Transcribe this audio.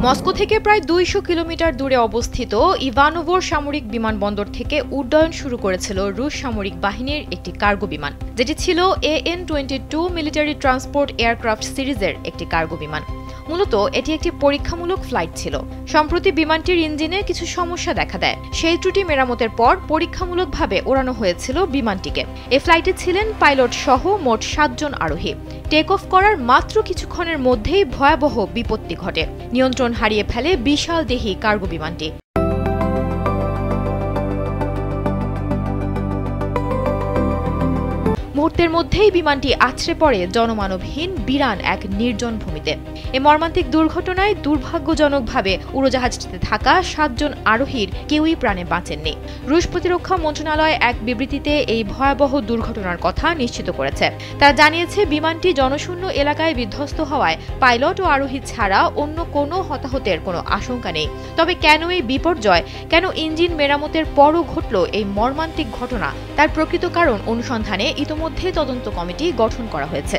Moscow থেকে প্রায় ২০০ kilometre দূরে অবস্থিত ইভানোভোর সামরিক বিমানবন্দর থেকে উড্ডয়ন শুরু করেছিল রুশ সামরিক বাহিনীর একটি কার্গো বিমান, যেটি ছিল AN-22 মিলিটারি ট্রান্সপোর্ট এয়ারক্রাফট সিরিজের একটি কার্গো বিমান। মূলত এটি একটি পরীক্ষামূলক ফ্লাইট ছিল। সম্প্রতি বিমানটির ইঞ্জিনে কিছু সমস্যা দেখা দেয়। সেই ত্রুটি মেরামতের পর পরীক্ষামূলকভাবে ওড়ানো হয়েছিল বিমানটিকে। এই ফ্লাইটে ছিলেন পাইলট সহ মোট ৭ জন আরোহী। টেক অফ করার মাত্র কিছুক্ষণের মধ্যেই ভয়াবহ বিপত্তি ঘটে। নিয়ন্ত্রণ হারিয়ে ফেলে বিশাল দেহী কার্গো বিমানটি। মুহূর্তের মধ্যেই বিমানটি আছড়ে পড়ে জনমানবহীন বিরান এক নির্জন ভূমিতে। এই মর্মান্তিক দুর্ঘটনায় দুর্ভাগ্যজনকভাবে উড়োজাহাজটিতে থাকা ৭ জন আরোহীর কেউই প্রাণে বাঁচেননি। রুশ প্রতিরক্ষা মন্ত্রণালয় এক বিবৃতিতে এই ভয়াবহ দুর্ঘটনার কথা নিশ্চিত করেছে। তারা জানিয়েছে, বিমানটি জনশূন্য এলাকায় বিধ্বস্ত হওয়ায় পাইলট ও আরোহী ছাড়া অন্য কোনো হতাহতের কোনো আশঙ্কা নেই। তবে কেন এই বিপর্যয়, কেন ইঞ্জিন মেরামতের পরও ঘটল এই মর্মান্তিক ঘটনা, তার প্রকৃত কারণ অনুসন্ধানে ইতোমধ্যে তদন্ত কমিটি গঠন করা হয়েছে।